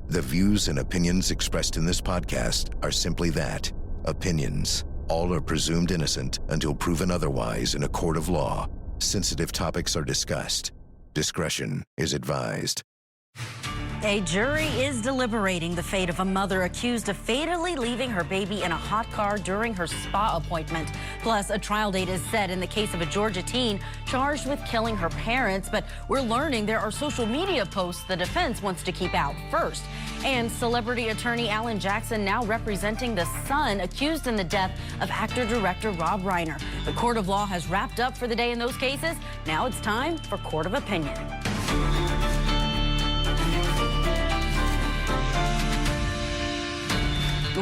The views and opinions expressed in this podcast are simply that, opinions. All are presumed innocent until proven otherwise in a court of law. Sensitive topics are discussed. Discretion is advised. A jury is deliberating the fate of a mother accused of fatally leaving her baby in a hot car during her spa appointment. Plus, a trial date is set in the case of a Georgia teen charged with killing her parents. But we're learning there are social media posts the defense wants to keep out first. And celebrity attorney Alan Jackson now representing the son accused in the death of actor-director Rob Reiner. The court of law has wrapped up for the day in those cases. Now it's time for Court of Opinion.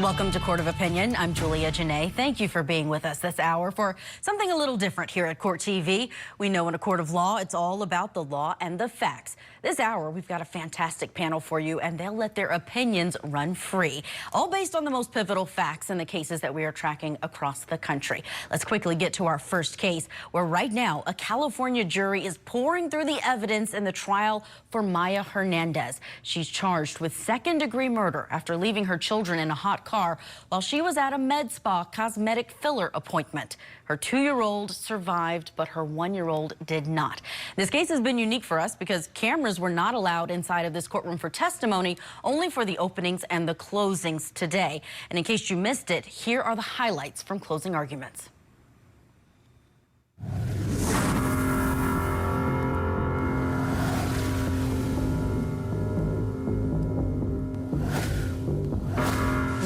Welcome to Court of Opinion. I'm Jenaé. Thank you for being with us this hour for something a little different here at Court TV. We know in a court of law, it's all about the law and the facts. This hour, we've got a fantastic panel for you, and they'll let their opinions run free, all based on the most pivotal facts in the cases that we are tracking across the country. Let's quickly get to our first case, where right now a California jury is pouring through the evidence in the trial for Maya Hernandez. She's charged with second-degree murder after leaving her children in a hot car while she was at a med spa cosmetic filler appointment. Her 2-year-old survived, but her 1-year-old did not. This case has been unique for us because cameras were not allowed inside of this courtroom for testimony, only for the openings and the closings today. And in case you missed it, here are the highlights from closing arguments.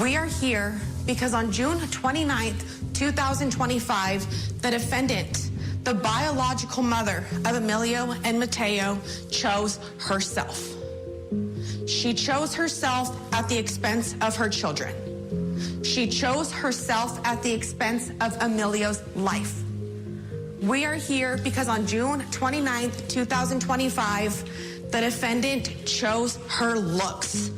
We are here because on June 29th, 2025, the defendant, the biological mother of Emilio and Mateo, chose herself. She chose herself at the expense of her children. She chose herself at the expense of Emilio's life. We are here because on June 29th, 2025, the defendant chose her looks.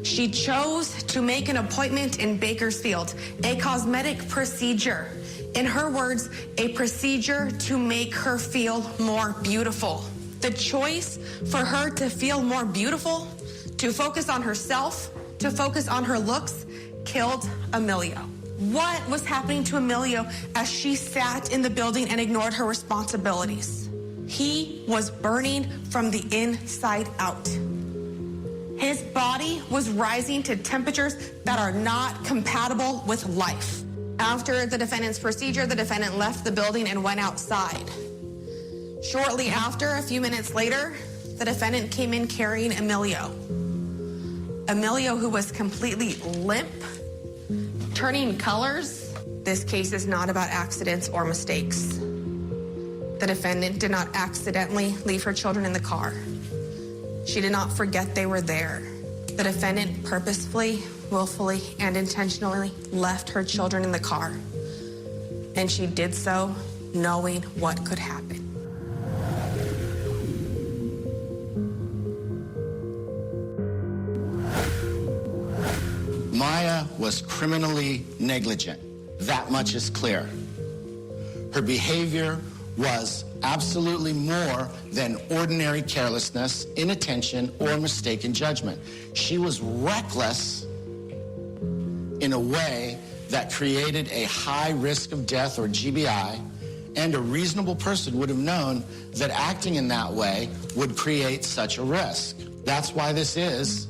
She chose to make an appointment in Bakersfield, a cosmetic procedure. In her words, a procedure to make her feel more beautiful. The choice for her to feel more beautiful, to focus on herself, to focus on her looks, killed Emilio. What was happening to Emilio as she sat in the building and ignored her responsibilities? He was burning from the inside out. His body was rising to temperatures that are not compatible with life. After the defendant's procedure, the defendant left the building and went outside. Shortly after, a few minutes later, the defendant came in carrying Emilio. Emilio, who was completely limp, turning colors. This case is not about accidents or mistakes. The defendant did not accidentally leave her children in the car. She did not forget they were there. The defendant purposefully, willfully, and intentionally left her children in the car. And she did so knowing what could happen. Maya was criminally negligent. That much is clear. Her behavior was absolutely more than ordinary carelessness, inattention, or mistaken judgment. She was reckless in a way that created a high risk of death, or GBI, and a reasonable person would have known that acting in that way would create such a risk. That's why this is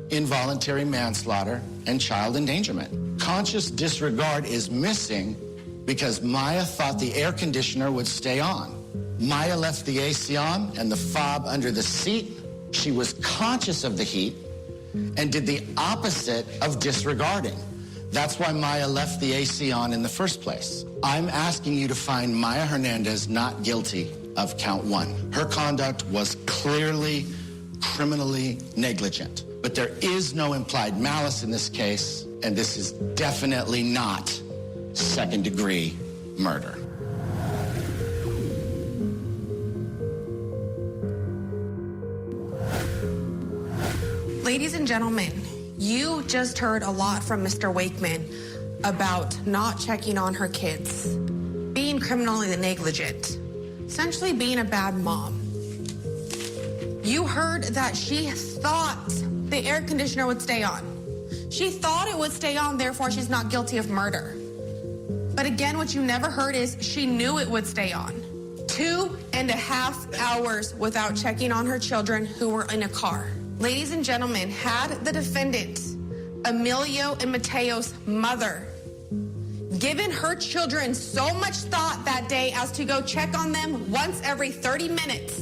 involuntary manslaughter and child endangerment. Conscious disregard is missing because Maya thought the air conditioner would stay on. Maya left the AC on and the fob under the seat. She was conscious of the heat and did the opposite of disregarding. That's why Maya left the AC on in the first place. I'm asking you to find Maya Hernandez not guilty of count 1. Her conduct was clearly criminally negligent, but there is no implied malice in this case, and this is definitely not second-degree murder. Ladies and gentlemen, you just heard a lot from Mr. Wakeman about not checking on her kids, being criminally negligent, essentially being a bad mom. You heard that she thought the air conditioner would stay on. She thought it would stay on, therefore she's not guilty of murder. But again, what you never heard is she knew it would stay on. 2.5 hours without checking on her children who were in a car. Ladies and gentlemen, had the defendant, Emilio and Mateo's mother, given her children so much thought that day as to go check on them once every 30 minutes,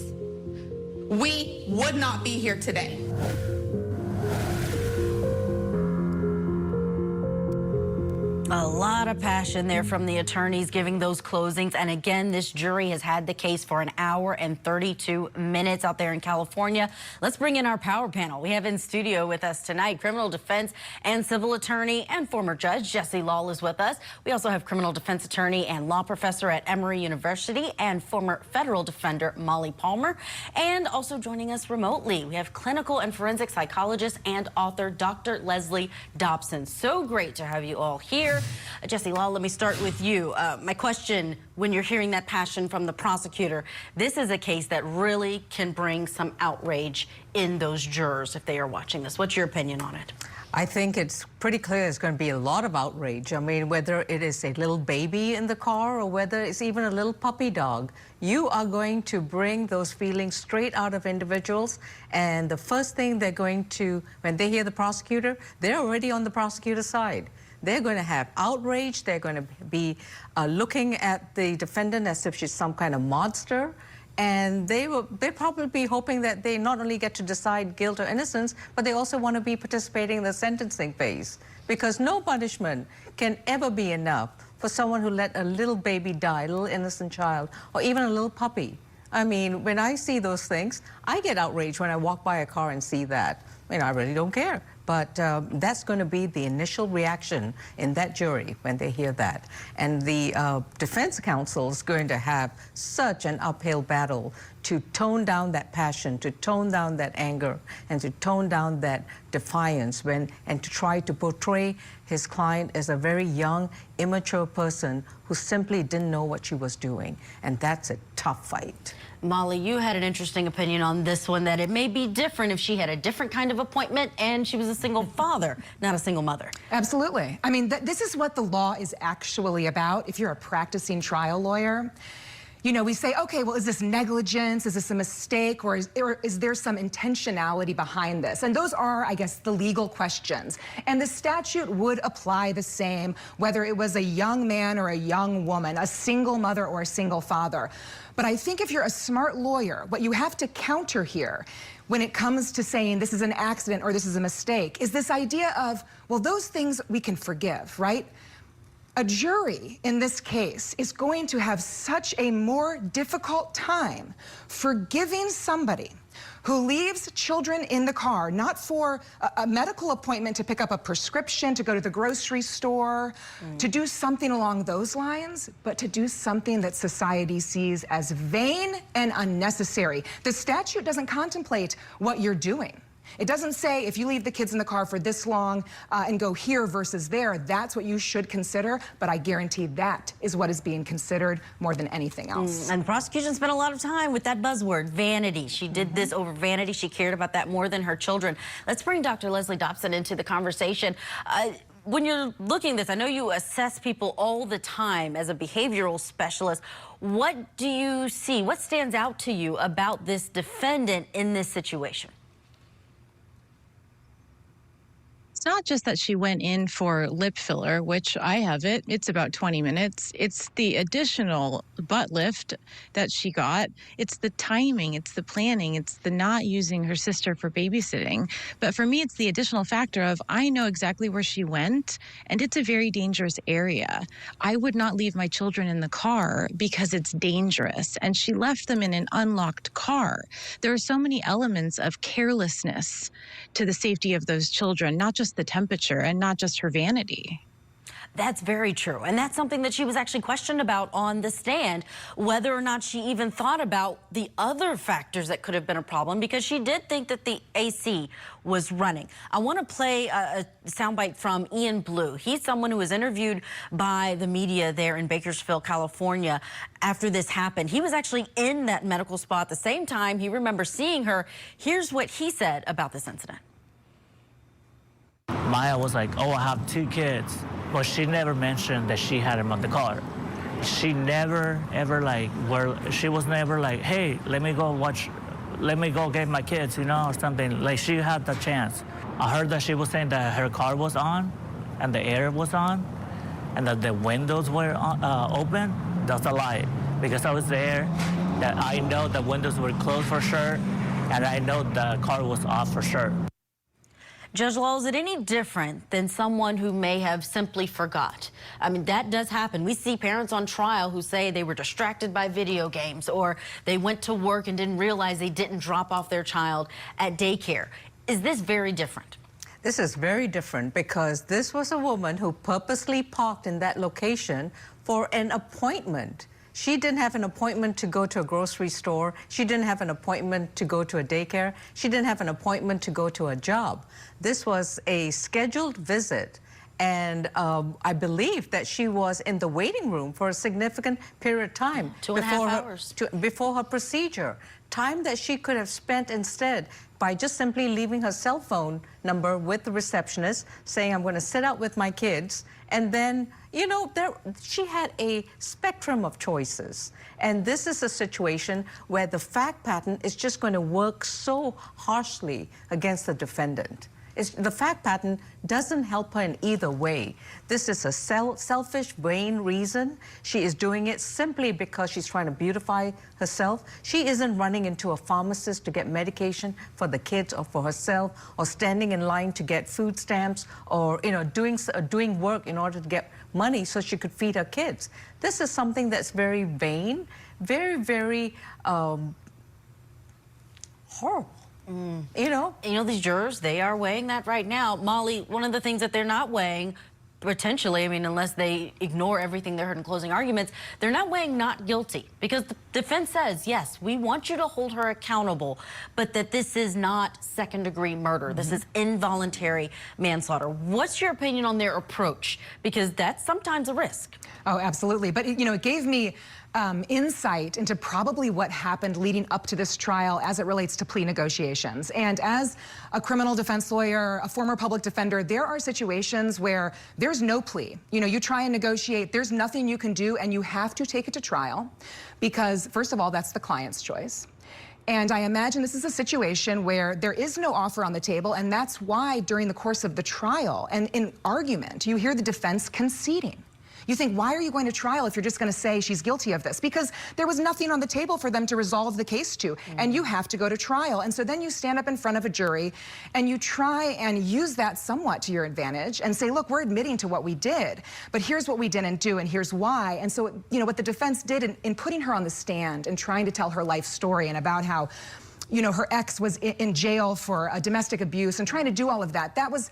we would not be here today. A lot of passion there from the attorneys giving those closings. And again, this jury has had the case for 1 hour and 32 minutes out there in California. Let's bring in our power panel. We have in studio with us tonight criminal defense and civil attorney and former judge Jesse Law is with us. We also have criminal defense attorney and law professor at Emory University and former federal defender Molly Palmer. And also joining us remotely, we have clinical and forensic psychologist and author Dr. Leslie Dobson. So great to have you all here. Jesse Law, let me start with you. My question, when you're hearing that passion from the prosecutor, this is a case that really can bring some outrage in those jurors if they are watching this. What's your opinion on it? I think it's pretty clear there's going to be a lot of outrage. I mean, whether it is a little baby in the car or whether it's even a little puppy dog, you are going to bring those feelings straight out of individuals. And the first thing they're going to, when they hear the prosecutor, they're already on the prosecutor's side. They're going to have outrage. They're going to be looking at the defendant as if she's some kind of monster. And they'll probably be hoping that they not only get to decide guilt or innocence, but they also want to be participating in the sentencing phase. Because no punishment can ever be enough for someone who let a little baby die, a little innocent child, or even a little puppy. I mean, when I see those things, I get outraged when I walk by a car and see that. I mean, I really don't care. But that's going to be the initial reaction in that jury when they hear that. And the defense counsel is going to have such an uphill battle to tone down that passion, to tone down that anger, and to tone down that defiance and to try to portray his client as a very young, immature person who simply didn't know what she was doing. And that's a tough fight. Molly, you had an interesting opinion on this one, that it may be different if she had a different kind of appointment and she was a single father, not a single mother. Absolutely. I mean, this is what the law is actually about. If you're a practicing trial lawyer, you know, we say, okay, well, is this negligence? Is this a mistake? Or is there some intentionality behind this? And those are, I guess, the legal questions. And the statute would apply the same, whether it was a young man or a young woman, a single mother or a single father. But I think if you're a smart lawyer, what you have to counter here when it comes to saying this is an accident or this is a mistake is this idea of, well, those things we can forgive, right? A jury in this case is going to have such a more difficult time forgiving somebody who leaves children in the car, not for a medical appointment to pick up a prescription, to go to the grocery store, to do something along those lines, but to do something that society sees as vain and unnecessary. The statute doesn't contemplate what you're doing. It doesn't say if you leave the kids in the car for this long and go here versus there, that's what you should consider. But I guarantee that is what is being considered more than anything else. And the prosecution spent a lot of time with that buzzword, vanity. She did this over vanity. She cared about that more than her children. Let's bring Dr. Leslie Dobson into the conversation. When you're looking at this, I know you assess people all the time as a behavioral specialist. What do you see? What stands out to you about this defendant in this situation? It's not just that she went in for lip filler, which I have it. It's about 20 minutes. It's the additional butt lift that she got. It's the timing. It's the planning. It's the not using her sister for babysitting. But for me, it's the additional factor of I know exactly where she went, and it's a very dangerous area. I would not leave my children in the car because it's dangerous. And she left them in an unlocked car. There are so many elements of carelessness to the safety of those children, not just the temperature and not just her vanity. That's very true. And that's something that she was actually questioned about on the stand, whether or not she even thought about the other factors that could have been a problem, because she did think that the AC was running. I want to play a soundbite from Ian Blue. He's someone who was interviewed by the media there in Bakersfield, California, after this happened. He was actually in that medical spa at the same time. He remembers seeing her. Here's what he said about this incident. Maya was like, oh, I have 2 kids. But she never mentioned that she had him on the car. She never, ever she was never like, hey, let me go get my kids, you know, or something. Like, she had the chance. I heard that she was saying that her car was on and the air was on and that the windows were open. That's a lie, because I was there, that I know the windows were closed for sure, and I know the car was off for sure. Judge Law, is it any different than someone who may have simply forgot? I mean, that does happen. We see parents on trial who say they were distracted by video games, or they went to work and didn't realize they didn't drop off their child at daycare. Is this very different? This is very different because this was a woman who purposely parked in that location for an appointment. She didn't have an appointment to go to a grocery store. She didn't have an appointment to go to a daycare. She didn't have an appointment to go to a job. This was a scheduled visit, and I believe that she was in the waiting room for a significant period of time. 2.5 hours. Before her procedure. Time that she could have spent instead by just simply leaving her cell phone number with the receptionist, saying, I'm going to sit out with my kids. And then, you know, she had a spectrum of choices. And this is a situation where the fact pattern is just going to work so harshly against the defendant. The fact pattern doesn't help her in either way. This is a selfish, vain reason. She is doing it simply because she's trying to beautify herself. She isn't running into a pharmacist to get medication for the kids or for herself, or standing in line to get food stamps, or, you know, doing work in order to get money so she could feed her kids. This is something that's very vain, very, very horrible. You know, these jurors, they are weighing that right now. Molly, one of the things that they're not weighing, potentially, I mean, unless they ignore everything they heard in closing arguments, they're not weighing not guilty, because the defense says, yes, we want you to hold her accountable, but that this is not second-degree murder. This is involuntary manslaughter. What's your opinion on their approach? Because that's sometimes a risk. Oh, absolutely. But, you know, it gave me insight into probably what happened leading up to this trial as it relates to plea negotiations. And as a criminal defense lawyer, a former public defender, there are situations where there's no plea. You know, you try and negotiate, there's nothing you can do, and you have to take it to trial because, first of all, that's the client's choice. And I imagine this is a situation where there is no offer on the table, and that's why during the course of the trial and in argument, you hear the defense conceding. You think, why are you going to trial if you're just going to say she's guilty of this? Because there was nothing on the table for them to resolve the case to, and you have to go to trial. And so then you stand up in front of a jury and you try and use that somewhat to your advantage and say, look, we're admitting to what we did, but here's what we didn't do and here's why. And so, you know, what the defense did in putting her on the stand and trying to tell her life story and about how, you know, her ex was in jail for domestic abuse and trying to do all of that, that was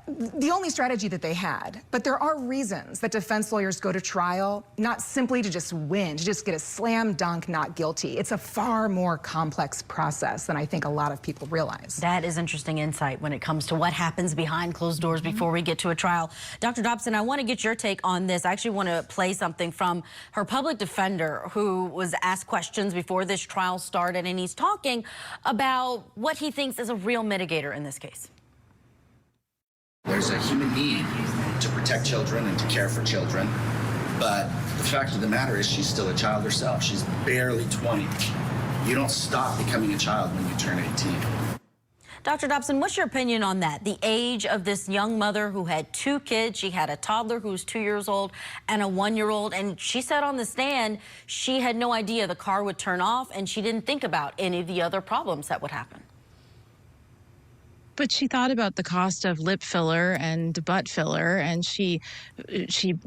the only strategy that they had. But there are reasons that defense lawyers go to trial, not simply to just win, to just get a slam dunk not guilty. It's a far more complex process than I think a lot of people realize. That is interesting insight when it comes to what happens behind closed doors before we get to a trial. Dr. Dobson, I want to get your take on this. I actually want to play something from her public defender who was asked questions before this trial started, and he's talking about what he thinks is a real mitigator in this case. There's a human need to protect children and to care for children, but the fact of the matter is she's still a child herself. She's barely 20. You don't stop becoming a child when you turn 18. Dr. Dobson, what's your opinion on that? The age of this young mother who had 2 kids. She had a toddler who was 2 years old and a 1-year-old. And she said on the stand she had no idea the car would turn off, and she didn't think about any of the other problems that would happen. But she thought about the cost of lip filler and butt filler, and she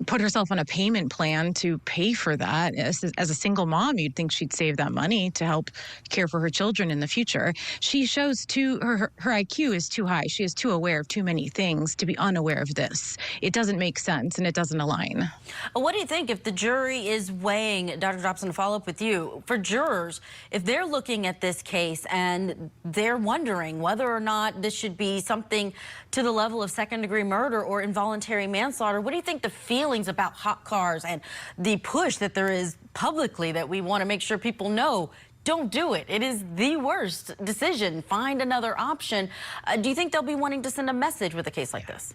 put herself on a payment plan to pay for that. As a single mom, you'd think she'd save that money to help care for her children in the future. She shows her IQ is too high. She is too aware of too many things to be unaware of this. It doesn't make sense, and it doesn't align. What do you think if the jury is weighing, Dr. Dobson, to follow up with you, for jurors, if they're looking at this case and they're wondering whether or not this should be something to the level of second-degree murder or involuntary manslaughter, what do you think the feelings about hot cars and the push that there is publicly that we want to make sure people know don't do it. It is the worst decision. Find another option. Do you think they'll be wanting to send a message with a case like this?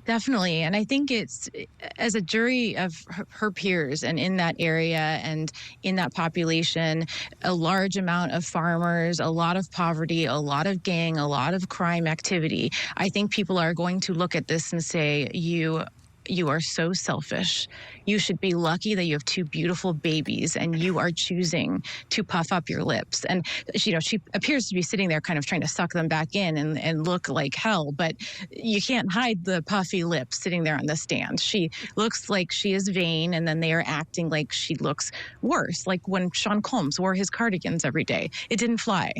Definitely. And I think it's, as a jury of her peers and in that area and in that population, a large amount of farmers, a lot of poverty, a lot of gang, a lot of crime activity. I think people are going to look at this and say, you are so selfish. You should be lucky that you have two beautiful babies and you are choosing to puff up your lips. And, she appears to be sitting there kind of trying to suck them back in and look like hell, but you can't hide the puffy lips sitting there on the stand. She looks like she is vain, and then they are acting like she looks worse, like when Sean Combs wore his cardigans every day. It didn't fly.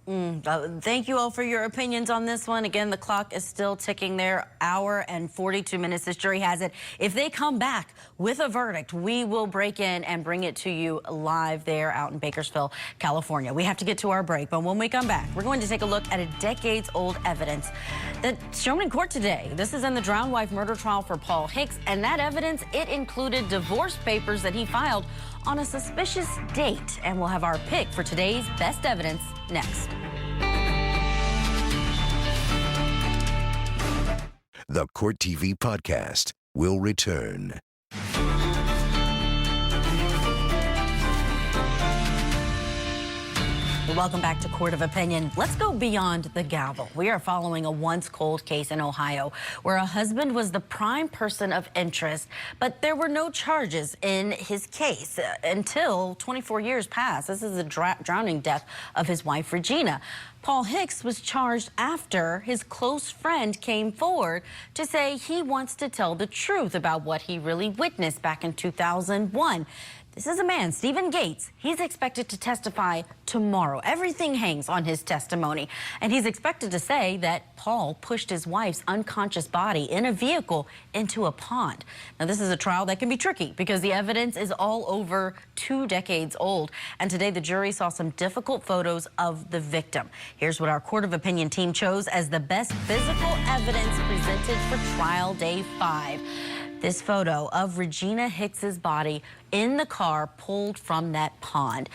Thank you all for your opinions on this one. Again, the clock is still ticking there. Hour and 42 minutes. This jury has it. If they come back with a verdict, we will break in and bring it to you live there out in Bakersfield, California. We have to get to our break, but when we come back, we're going to take a look at a decades-old evidence that's shown in court today. This is in the drowned wife murder trial for Paul Hicks, and that evidence, it included divorce papers that he filed on a suspicious date. And we'll have our pick for today's best evidence next. The Court TV podcast will return. Welcome back to Court of Opinion. Let's go beyond the gavel. We are following a once cold case in Ohio where a husband was the prime person of interest, but there were no charges in his case until 24 years passed. This is the drowning death of his wife, Regina. Paul Hicks was charged after his close friend came forward to say he wants to tell the truth about what he really witnessed back in 2001. This is a man, Stephen Gates. He's expected to testify tomorrow. Everything hangs on his testimony. And he's expected to say that Paul pushed his wife's unconscious body in a vehicle into a pond. Now, this is a trial that can be tricky because the evidence is all over 2 decades old. And today, the jury saw some difficult photos of the victim. Here's what our Court of Opinion team chose as the best physical evidence presented for trial day 5. This photo of Regina Hicks's body in the car pulled from that pond.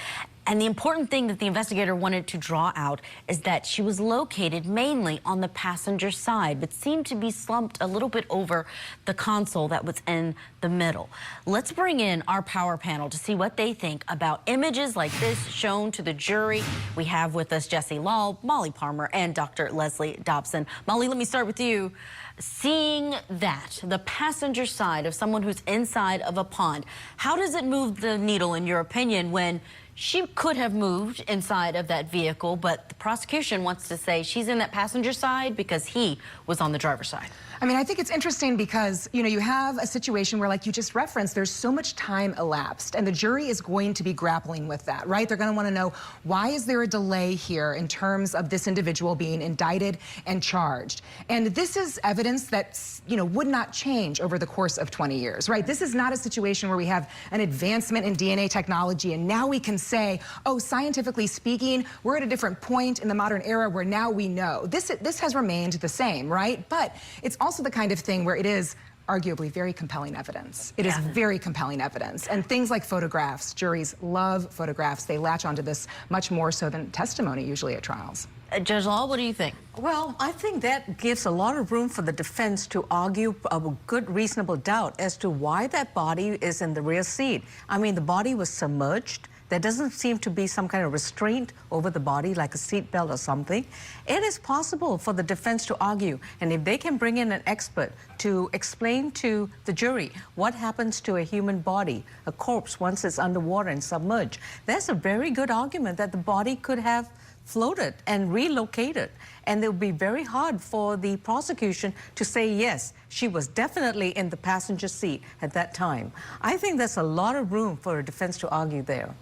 And the important thing that the investigator wanted to draw out is that she was located mainly on the passenger side, but seemed to be slumped a little bit over the console that was in the middle. Let's bring in our power panel to see what they think about images like this shown to the jury. We have with us Jesse Law, Molly Palmer, and Dr. Leslie Dobson. Molly, let me start with you. Seeing that, the passenger side of someone who's inside of a pond, how does it move the needle, in your opinion, when she could have moved inside of that vehicle, but the prosecution wants to say she's in that passenger side because he was on the driver's side? I mean, I think it's interesting because, you have a situation where, like you just referenced, there's so much time elapsed, and the jury is going to be grappling with that, right? They're going to want to know, why is there a delay here in terms of this individual being indicted and charged? And this is evidence that, would not change over the course of 20 years, right? This is not a situation where we have an advancement in DNA technology, and now we can say, oh, scientifically speaking, we're at a different point in the modern era where now we know. This has remained the same, right? But it's also the kind of thing where it is arguably very compelling evidence. It is very compelling evidence. And things like photographs, juries love photographs. They latch onto this much more so than testimony usually at trials. Judge Law, what do you think? Well, I think that gives a lot of room for the defense to argue a good, reasonable doubt as to why that body is in the rear seat. I mean, the body was submerged. There doesn't seem to be some kind of restraint over the body, like a seatbelt or something. It is possible for the defense to argue, and if they can bring in an expert to explain to the jury what happens to a human body, a corpse once it's underwater and submerged, there's a very good argument that the body could have floated and relocated. And it would be very hard for the prosecution to say, yes, she was definitely in the passenger seat at that time. I think there's a lot of room for a defense to argue there.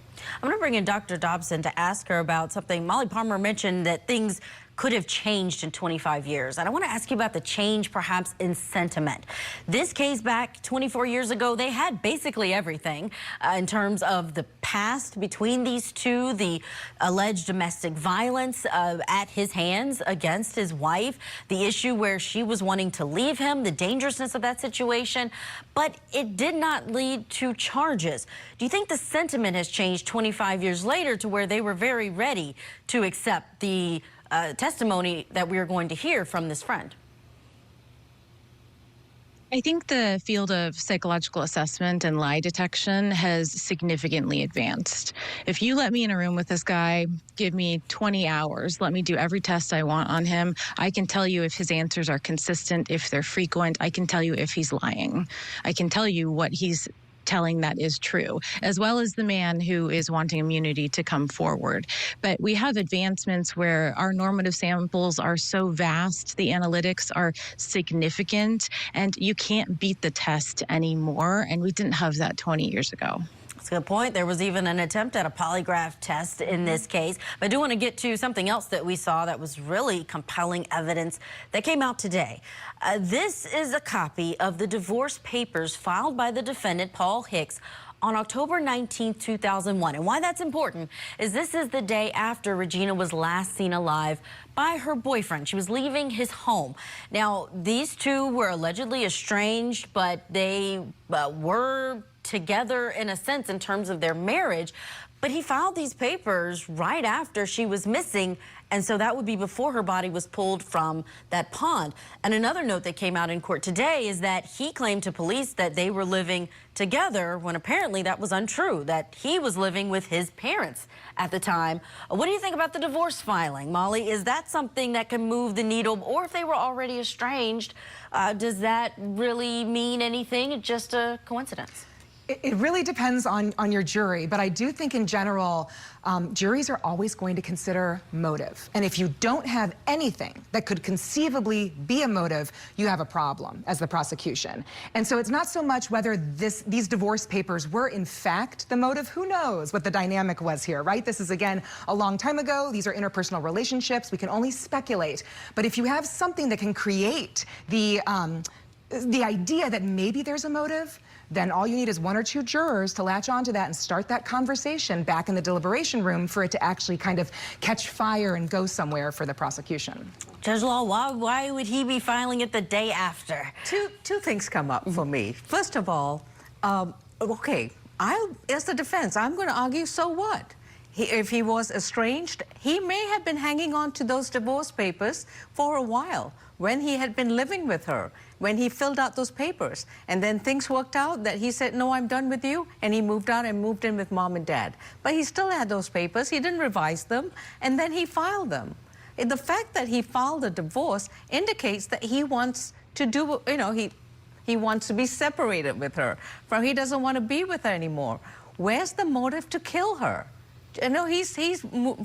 I'm going to bring in Dr. Dobson to ask her about something. Molly Palmer mentioned that things could have changed in 25 years. And I want to ask you about the change perhaps in sentiment. This case back 24 years ago, they had basically everything in terms of the past between these two, the alleged domestic violence at his hands against his wife, the issue where she was wanting to leave him, the dangerousness of that situation, but it did not lead to charges. Do you think the sentiment has changed 25 years later to where they were very ready to accept the testimony that we are going to hear from this friend? I think the field of psychological assessment and lie detection has significantly advanced. If you let me in a room with this guy, give me 20 hours, let me do every test I want on him, I can tell you if his answers are consistent, if they're frequent, I can tell you if he's lying. I can tell you what he's telling that is true, as well as the man who is wanting immunity to come forward. But we have advancements where our normative samples are so vast, the analytics are significant, and you can't beat the test anymore. And we didn't have that 20 years ago. That's a good point. There was even an attempt at a polygraph test in this case. But I do want to get to something else that we saw that was really compelling evidence that came out today. This is a copy of the divorce papers filed by the defendant, Paul Hicks, on October 19, 2001. And why that's important is this is the day after Regina was last seen alive by her boyfriend. She was leaving his home. Now, these two were allegedly estranged, but they were together in a sense in terms of their marriage. But he filed these papers right after she was missing, and so that would be before her body was pulled from that pond. And another note that came out in court today is that he claimed to police that they were living together when apparently that was untrue, that he was living with his parents at the time. What do you think about the divorce filing, Molly? Is that something that can move the needle? Or if they were already estranged, does that really mean anything? Just a coincidence? It really depends on your jury, but I do think in general, juries are always going to consider motive. And if you don't have anything that could conceivably be a motive, you have a problem as the prosecution. And so it's not so much whether these divorce papers were in fact the motive. Who knows what the dynamic was here, right? This is, again, a long time ago. These are interpersonal relationships. We can only speculate. But if you have something that can create the idea that maybe there's a motive, then all you need is one or two jurors to latch onto that and start that conversation back in the deliberation room for it to actually kind of catch fire and go somewhere for the prosecution. Judge Law, why would he be filing it the day after? Two things come up for me. First of all, okay, as the defense, I'm going to argue, so what? If he was estranged, he may have been hanging on to those divorce papers for a while when he had been living with her, when he filled out those papers. And then things worked out that he said, no, I'm done with you. And he moved out and moved in with mom and dad. But he still had those papers. He didn't revise them. And then he filed them. The fact that he filed a divorce indicates that he wants to do, he wants to be separated with her. He doesn't want to be with her anymore. Where's the motive to kill her? He's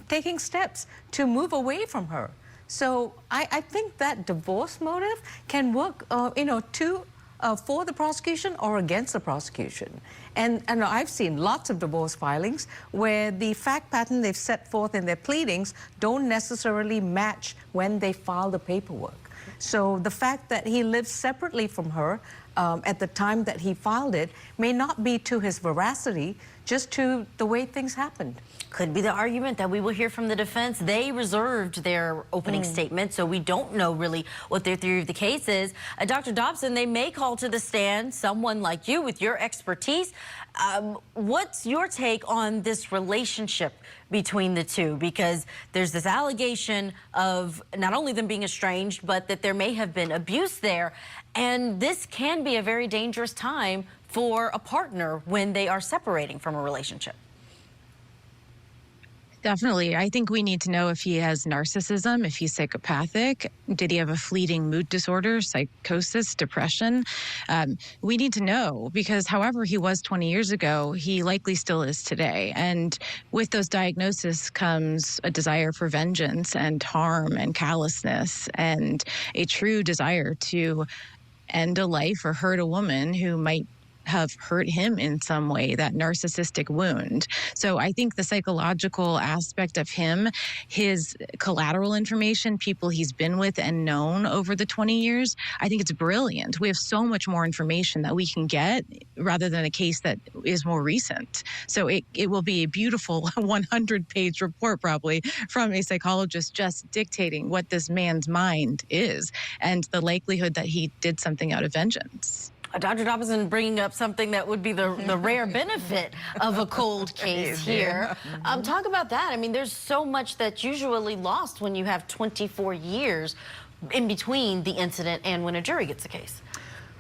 taking steps to move away from her. So I think that divorce motive can work, for the prosecution or against the prosecution. And I've seen lots of divorce filings where the fact pattern they've set forth in their pleadings don't necessarily match when they file the paperwork. So the fact that he lives separately from her at the time that he filed it may not be to his veracity, just to the way things happened. Could be the argument that we will hear from the defense. They reserved their opening statement, so we don't know really what their theory of the case is. Dr. Dobson, they may call to the stand someone like you with your expertise. What's your take on this relationship between the two? Because there's this allegation of not only them being estranged, but that there may have been abuse there. And this can be a very dangerous time for a partner when they are separating from a relationship. Definitely. I think we need to know if he has narcissism, if he's psychopathic. Did he have a fleeting mood disorder, psychosis, depression? We need to know, because however he was 20 years ago, he likely still is today. And with those diagnoses comes a desire for vengeance and harm and callousness and a true desire to end a life or hurt a woman who might have hurt him in some way, that narcissistic wound. So I think the psychological aspect of him, his collateral information, people he's been with and known over the 20 years, I think it's brilliant. We have so much more information that we can get rather than a case that is more recent. So it will be a beautiful 100-page report probably from a psychologist just dictating what this man's mind is and the likelihood that he did something out of vengeance. Dr. Dobson bringing up something that would be the rare benefit of a cold case here. Talk about that. I mean, there's so much that's usually lost when you have 24 years in between the incident and when a jury gets a case.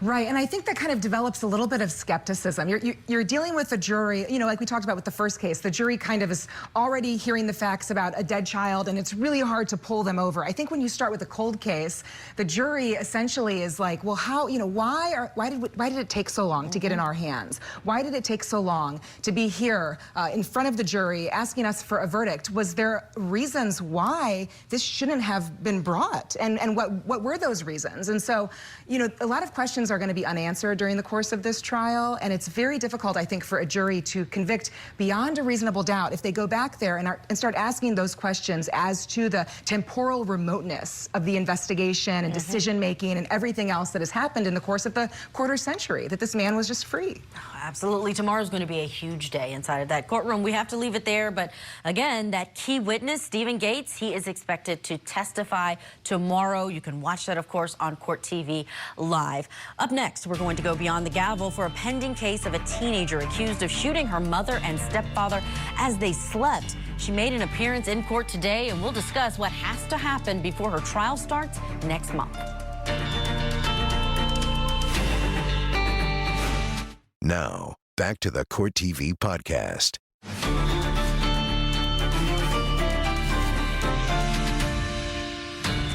Right, and I think that kind of develops a little bit of skepticism. You're dealing with a jury, you know, like we talked about with the first case, the jury kind of is already hearing the facts about a dead child, and it's really hard to pull them over. I think when you start with a cold case, the jury essentially is like, well, how, you know, why did it take so long to get in our hands? Why did it take so long to be here in front of the jury asking us for a verdict? Was there reasons why this shouldn't have been brought? And what were those reasons? And so, you know, a lot of questions are going to be unanswered during the course of this trial, and it's very difficult, I think, for a jury to convict beyond a reasonable doubt if they go back there and start asking those questions as to the temporal remoteness of the investigation and decision-making and everything else that has happened in the course of the quarter century, that this man was just free. Absolutely. Tomorrow's going to be a huge day inside of that courtroom. We have to leave it there, but again, that key witness, Stephen Gates, he is expected to testify tomorrow. You can watch that, of course, on Court TV Live. Up next, we're going to go beyond the gavel for a pending case of a teenager accused of shooting her mother and stepfather as they slept. She made an appearance in court today, and we'll discuss what has to happen before her trial starts next month. Now, back to the Court TV podcast.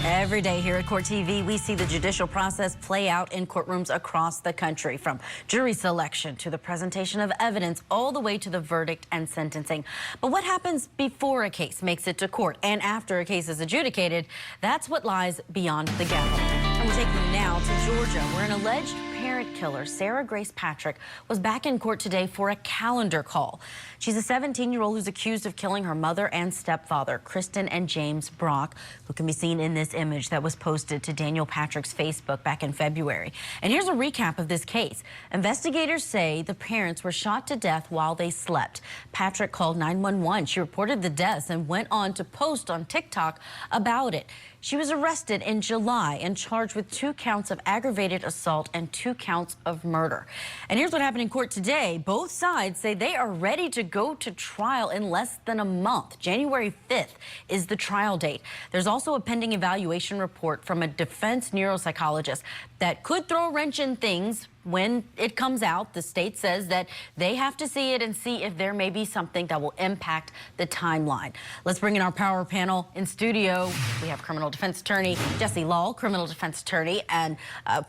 Every day here at Court TV, we see the judicial process play out in courtrooms across the country, from jury selection to the presentation of evidence, all the way to the verdict and sentencing. But what happens before a case makes it to court and after a case is adjudicated? That's what lies beyond the gavel. And we're taking you now to Georgia, where an alleged parent killer, Sarah Grace Patrick, was back in court today for a calendar call. She's a 17-year-old who's accused of killing her mother and stepfather, Kristen and James Brock, who can be seen in this image that was posted to Daniel Patrick's Facebook back in February. And here's a recap of this case. Investigators say the parents were shot to death while they slept. Patrick called 911. She reported the deaths and went on to post on TikTok about it. She was arrested in July and charged with 2 counts of aggravated assault and 2 counts of murder. And here's what happened in court today. Both sides say they are ready to go to trial in less than a month. January 5th is the trial date. There's also a pending evaluation report from a defense neuropsychologist that could throw a wrench in things. When it comes out, the state says that they have to see it and see if there may be something that will impact the timeline. Let's bring in our power panel in studio. We have criminal defense attorney Jesse Law, criminal defense attorney, and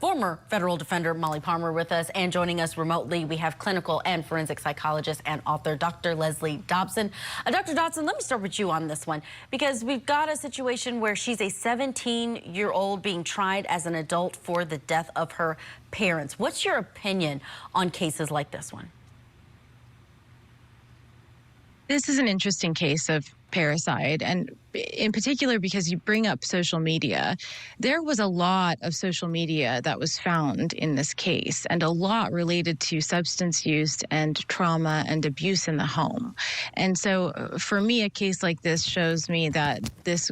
former federal defender Molly Palmer with us. And joining us remotely, we have clinical and forensic psychologist and author Dr. Leslie Dobson. Dr. Dobson, let me start with you on this one, because we've got a situation where she's a 17-year-old being tried as an adult for the death of her parents. What's your opinion on cases like this one? This is an interesting case of parricide, and in particular because you bring up social media. There was a lot of social media that was found in this case, and a lot related to substance use and trauma and abuse in the home. And so for me, a case like this shows me that this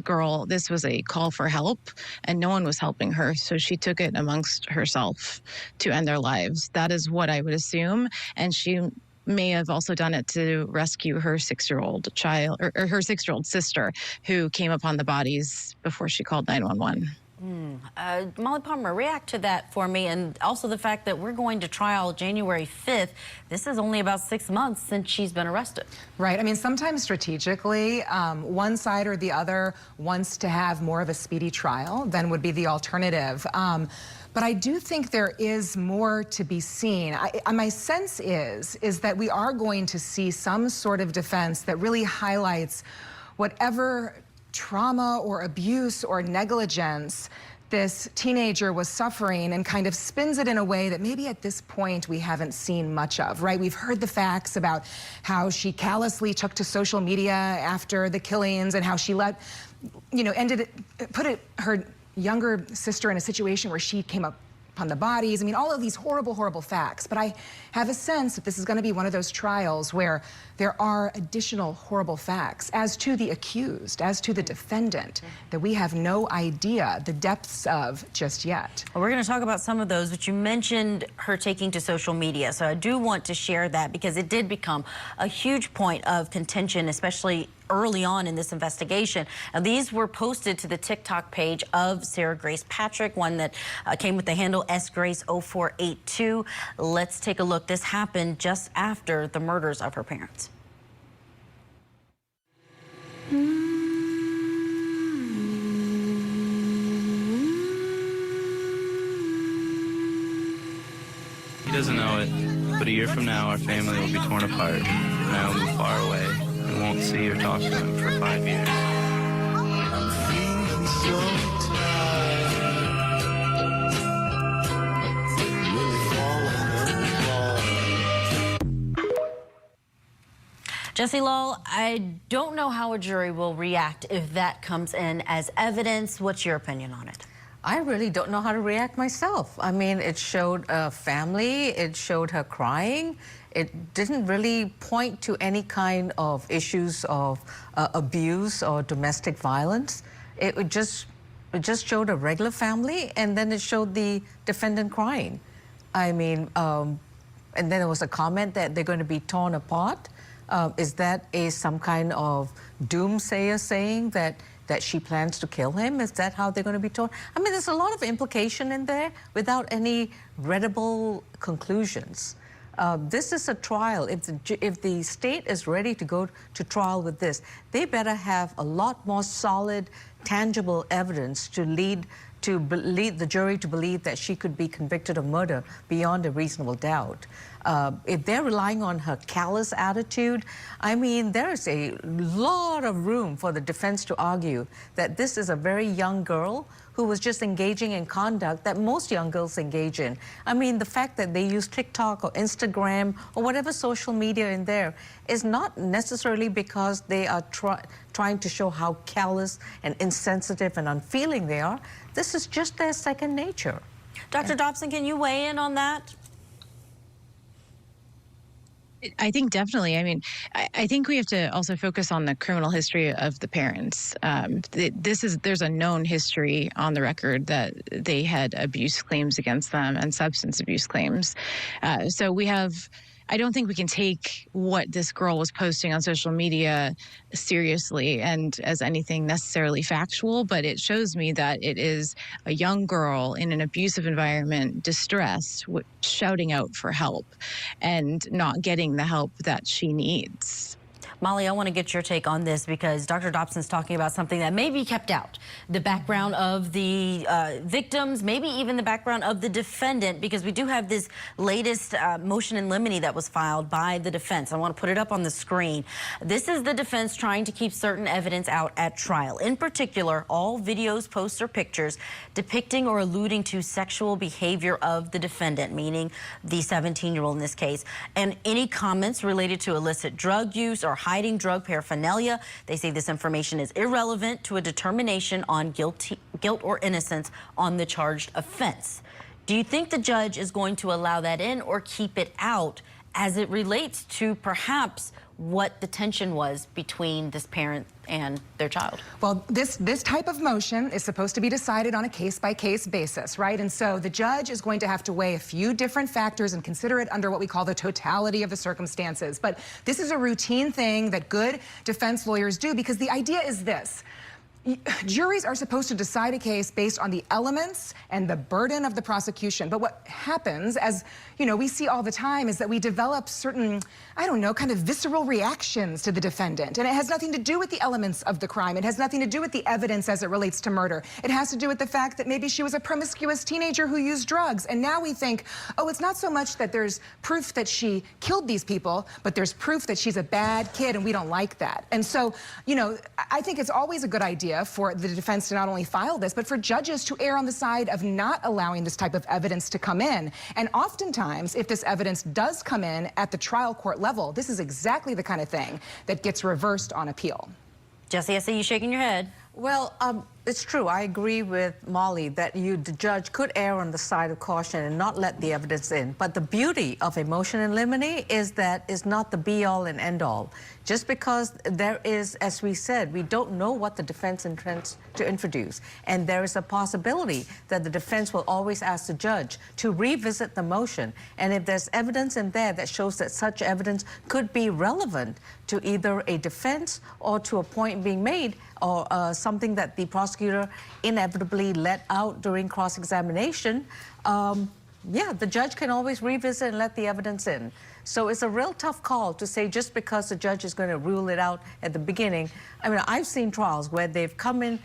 was a call for help, and no one was helping her, so she took it amongst herself to end their lives. That is what I would assume, and she may have also done it to rescue her 6-year-old child, or her 6-year-old sister, who came upon the bodies before she called 911. Molly Palmer, react to that for me, and also the fact that we're going to trial January 5th. This is only about 6 months since she's been arrested. Right. I mean, sometimes strategically, one side or the other wants to have more of a speedy trial than would be the alternative. But I do think there is more to be seen. My sense is that we are going to see some sort of defense that really highlights whatever trauma or abuse or negligence this teenager was suffering and kind of spins it in a way that maybe at this point we haven't seen much of, right? We've heard the facts about how she callously took to social media after the killings and how she put her younger sister in a situation where she came up upon the bodies. I mean, all of these horrible, horrible facts. But I have a sense that this is going to be one of those trials where there are additional horrible facts as to the accused, as to the defendant, that we have no idea the depths of just yet. Well, we're going to talk about some of those, but you mentioned her taking to social media. So I do want to share that because it did become a huge point of contention, especially early on in this investigation. Now, these were posted to the TikTok page of Sarah Grace Patrick, one that came with the handle sgrace0482. Let's take a look. This happened just after the murders of her parents. He doesn't know it, but a year from now, our family will be torn apart, and I will move far away and won't see or talk to him for 5 years. I'm feeling so Jesse Lal, I don't know how a jury will react if that comes in as evidence. What's your opinion on it? I really don't know how to react myself. I mean, it showed a family, it showed her crying. It didn't really point to any kind of issues of abuse or domestic violence. It just showed a regular family, and then it showed the defendant crying. I mean, and then there was a comment that they're going to be torn apart. Is that some kind of doomsayer saying that she plans to kill him? Is that how they're going to be torn? I mean, there's a lot of implication in there without any readable conclusions. This is a trial. If the state is ready to go to trial with this, they better have a lot more solid, tangible evidence to lead the jury to believe that she could be convicted of murder beyond a reasonable doubt. If they're relying on her callous attitude, I mean, there is a lot of room for the defense to argue that this is a very young girl who was just engaging in conduct that most young girls engage in. I mean, the fact that they use TikTok or Instagram or whatever social media in there is not necessarily because they are trying to show how callous and insensitive and unfeeling they are. This is just their second nature. Dr. Dobson, can you weigh in on that? I think definitely. I mean, I think we have to also focus on the criminal history of the parents. There's a known history on the record that they had abuse claims against them and substance abuse claims. So we have. I don't think we can take what this girl was posting on social media seriously and as anything necessarily factual, but it shows me that it is a young girl in an abusive environment, distressed, shouting out for help and not getting the help that she needs. Molly, I want to get your take on this because Dr. Dobson's talking about something that may be kept out. The background of the victims, maybe even the background of the defendant, because we do have this latest motion in limine that was filed by the defense. I want to put it up on the screen. This is the defense trying to keep certain evidence out at trial. In particular, all videos, posts, or pictures depicting or alluding to sexual behavior of the defendant, meaning the 17-year-old in this case, and any comments related to illicit drug use or hiding drug paraphernalia. They say this information is irrelevant to a determination on guilt or innocence on the charged offense. Do you think the judge is going to allow that in or keep it out as it relates to perhaps what the tension was between this parent and their child? Well, this type of motion is supposed to be decided on a case-by-case basis, right? And so the judge is going to have to weigh a few different factors and consider it under what we call the totality of the circumstances. But this is a routine thing that good defense lawyers do because the idea is this. Juries are supposed to decide a case based on the elements and the burden of the prosecution. But what happens, as you know, we see all the time, is that we develop certain, I don't know, kind of visceral reactions to the defendant. And it has nothing to do with the elements of the crime. It has nothing to do with the evidence as it relates to murder. It has to do with the fact that maybe she was a promiscuous teenager who used drugs. And now we think, oh, it's not so much that there's proof that she killed these people, but there's proof that she's a bad kid and we don't like that. And so, you know, I think it's always a good idea idea for the defense to not only file this, but for judges to err on the side of not allowing this type of evidence to come in. And oftentimes, if this evidence does come in at the trial court level, this is exactly the kind of thing that gets reversed on appeal. Jesse, I see you shaking your head. Well, it's true. I agree with Molly that the judge could err on the side of caution and not let the evidence in. But the beauty of a motion in limine is that it's not the be-all and end-all. Just because there is, as we said, we don't know what the defense intends to introduce. And there is a possibility that the defense will always ask the judge to revisit the motion. And if there's evidence in there that shows that such evidence could be relevant to either a defense or to a point being made, or something that the prosecutor inevitably let out during cross-examination, yeah, the judge can always revisit and let the evidence in. So it's a real tough call to say just because the judge is going to rule it out at the beginning. I mean, I've seen trials where they've come in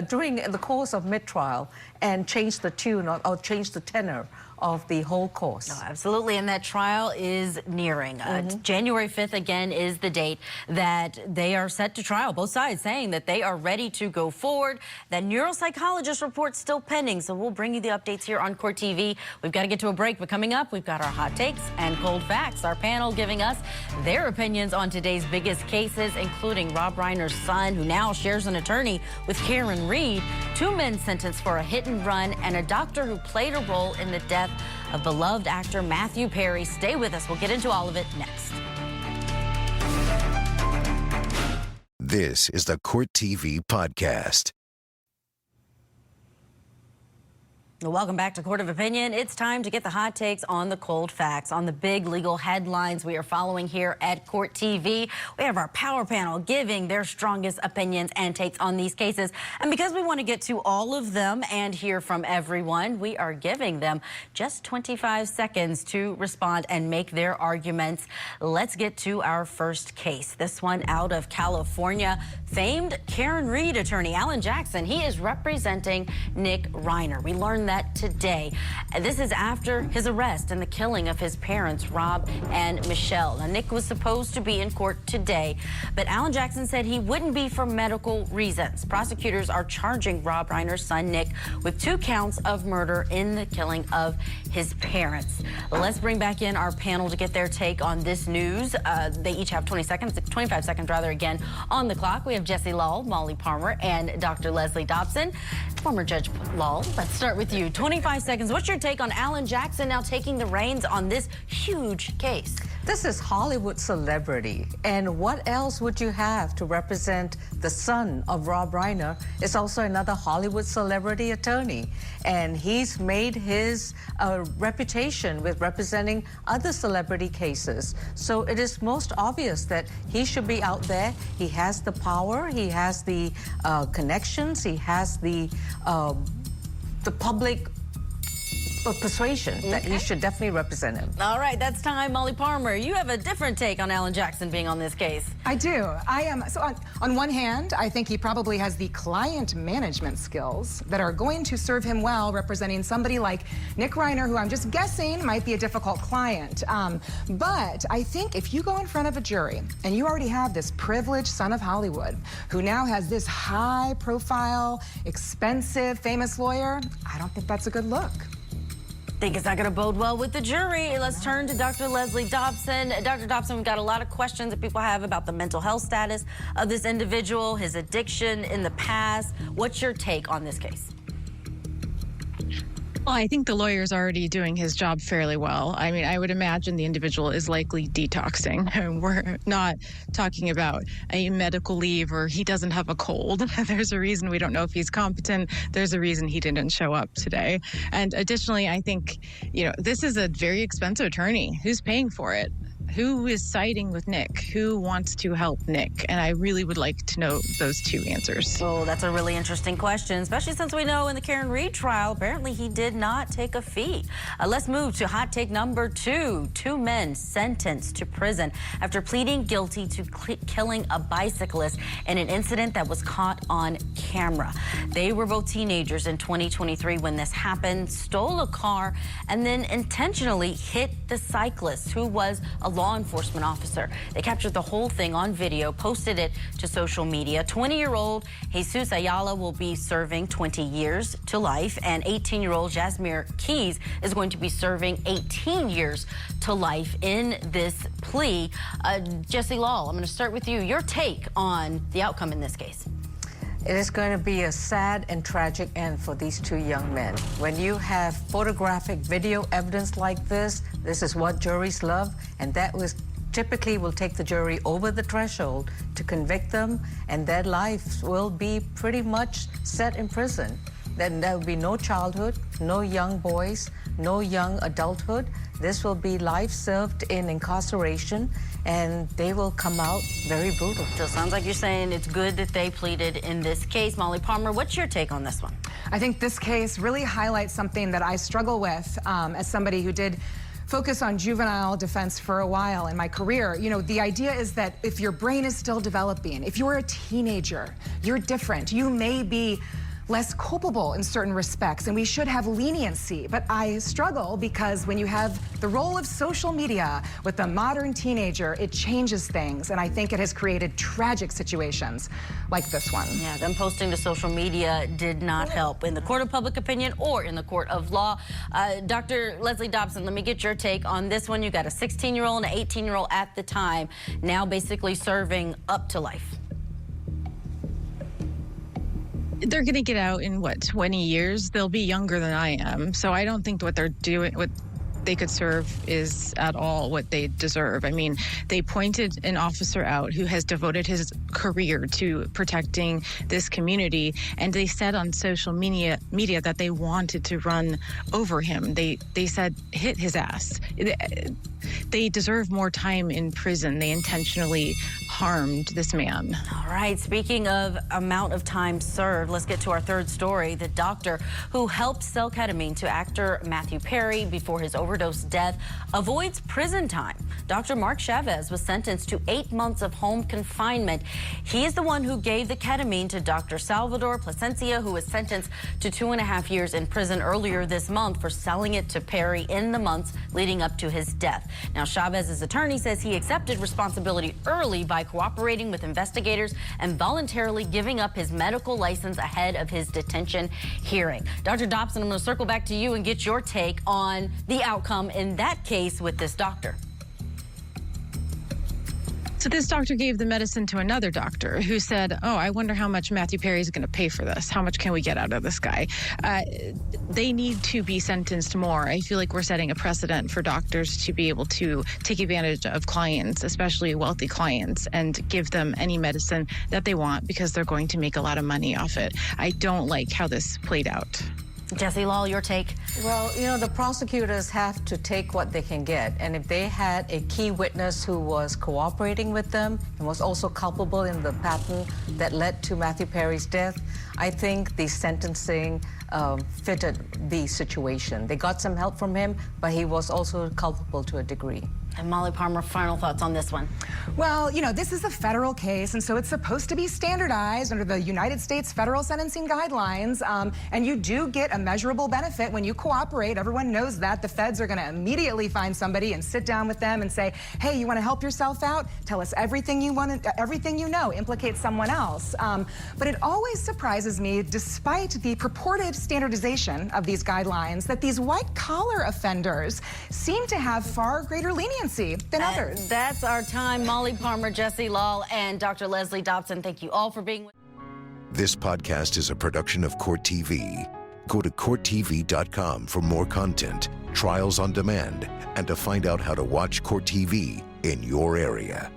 during the course of mid-trial and changed the tune or changed the tenor of the whole course. No, absolutely, and that trial is nearing. January 5th, again, is the date that they are set to trial. Both sides saying that they are ready to go forward. That neuropsychologist report's still pending, so we'll bring you the updates here on Court TV. We've got to get to a break, but coming up, we've got our hot takes and cold facts. Our panel giving us their opinions on today's biggest cases, including Rob Reiner's son, who now shares an attorney with Karen Reed, 2 men sentenced for a hit and run, and a doctor who played a role in the death of beloved actor Matthew Perry. Stay with us. We'll get into all of it next. This is the Court TV podcast. Welcome back to Court of Opinion. It's time to get the hot takes on the cold facts, on the big legal headlines we are following here at Court TV. We have our power panel giving their strongest opinions and takes on these cases. And because we want to get to all of them and hear from everyone, we are giving them just 25 seconds to respond and make their arguments. Let's get to our first case. This one out of California. Famed Karen Reed attorney Alan Jackson, he is representing Nick Reiner. We learned that today. This is after his arrest and the killing of his parents, Rob and Michelle. Now, Nick was supposed to be in court today, but Alan Jackson said he wouldn't be for medical reasons. Prosecutors are charging Rob Reiner's son, Nick, with 2 counts of murder in the killing of his parents. Let's bring back in our panel to get their take on this news. They each have 25 seconds rather, again, on the clock. We have Jesse Lal, Molly Palmer, and Dr. Leslie Dobson. Former Judge Lal, let's start with you. 25 seconds. What's your take on Alan Jackson now taking the reins on this huge case? This is Hollywood celebrity, and what else would you have to represent the son of Rob Reiner? Is also another Hollywood celebrity attorney, and he's made his reputation with representing other celebrity cases. So it is most obvious that he should be out there. He has the power, he has the connections, he has the public persuasion that he should definitely represent him. All right, that's time. Molly Palmer, you have a different take on Alan Jackson being on this case. I do. I am. So on one hand, I think he probably has the client management skills that are going to serve him well representing somebody like Nick Reiner, who I'm just guessing might be a difficult client. But I think if you go in front of a jury and you already have this privileged son of Hollywood who now has this high profile, expensive, famous lawyer, I don't think that's a good look. Think it's not going to bode well with the jury. Let's turn to Dr. Leslie Dobson. Dr. Dobson, we've got a lot of questions that people have about the mental health status of this individual, his addiction in the past. What's your take on this case? Well, I think the lawyer's already doing his job fairly well. I mean, I would imagine the individual is likely detoxing. We're not talking about a medical leave or he doesn't have a cold. There's a reason we don't know if he's competent. There's a reason he didn't show up today. And additionally, I think, this is a very expensive attorney. Who's paying for it? Who is siding with Nick? Who wants to help Nick? And I really would like to know those 2 answers. Oh, that's a really interesting question, especially since we know in the Karen Reed trial, apparently he did not take a fee. Let's move to hot take number 2. 2 men sentenced to prison after pleading guilty to killing a bicyclist in an incident that was caught on camera. They were both teenagers in 2023 when this happened, stole a car, and then intentionally hit the cyclist who was along law enforcement officer. They captured the whole thing on video, posted it to social media. 20-year-old Jesus Ayala will be serving 20 years to life, and 18-year-old Jasmine Keys is going to be serving 18 years to life in this plea. Jesse Law, I'm going to start with you. Your take on the outcome in this case. It is going to be a sad and tragic end for these two young men. When you have photographic video evidence like this is what juries love, and that was typically will take the jury over the threshold to convict them, and their lives will be pretty much set in prison. Then there will be no childhood, no young boys, no young adulthood. This will be life served in incarceration, and they will come out very brutal. So it sounds like you're saying it's good that they pleaded in this case. Molly Palmer, what's your take on this one? I think this case really highlights something that I struggle with as somebody who did focus on juvenile defense for a while in my career. You know, the idea is that if your brain is still developing, if you're a teenager, you're different. You may be less culpable in certain respects, and we should have leniency. But I struggle because when you have the role of social media with the modern teenager, it changes things, and I think it has created tragic situations like this one. Yeah, them posting to social media did not help in the court of public opinion or in the court of law. Dr. Leslie Dobson, let me get your take on this one. You got a 16-year-old and an 18-year-old at the time, now basically serving up to life. They're going to get out in, 20 years? They'll be younger than I am. So I don't think what they're doing, what they could serve is at all what they deserve. I mean, they pointed an officer out who has devoted his career to protecting this community, and they said on social media that they wanted to run over him. They said, hit his ass. They deserve more time in prison. They intentionally harmed this man. All right, speaking of amount of time served, let's get to our third story. The doctor who helped sell ketamine to actor Matthew Perry before his overdose death avoids prison time. Dr. Mark Chavez was sentenced to 8 months of home confinement. He is the one who gave the ketamine to Dr. Salvador Plasencia, who was sentenced to 2.5 years in prison earlier this month for selling it to Perry in the months leading up to his death. Now, Chavez's attorney says he accepted responsibility early by cooperating with investigators and voluntarily giving up his medical license ahead of his detention hearing. Dr. Dobson, I'm going to circle back to you and get your take on the outcome in that case with this doctor. So this doctor gave the medicine to another doctor who said, oh, I wonder how much Matthew Perry is going to pay for this. How much can we get out of this guy? They need to be sentenced more. I feel like we're setting a precedent for doctors to be able to take advantage of clients, especially wealthy clients, and give them any medicine that they want because they're going to make a lot of money off it. I don't like how this played out. Jesse Law, your take? Well, you know, the prosecutors have to take what they can get. And if they had a key witness who was cooperating with them and was also culpable in the pattern that led to Matthew Perry's death, I think the sentencing fitted the situation. They got some help from him, but he was also culpable to a degree. And Molly Palmer, final thoughts on this one? Well, you know, this is a federal case, and so it's supposed to be standardized under the United States federal sentencing guidelines, and you do get a measurable benefit when you cooperate. Everyone knows that. The feds are going to immediately find somebody and sit down with them and say, hey, you want to help yourself out? Tell us everything you want, everything you know, implicate someone else. But it always surprises me, despite the purported standardization of these guidelines, that these white-collar offenders seem to have far greater leniency than others. That's our time. Molly Palmer, Jesse Law, and Dr. Leslie Dobson, thank you all for being with us. This podcast is a production of Court TV. Go to CourtTV.com for more content, trials on demand, and to find out how to watch Court TV in your area.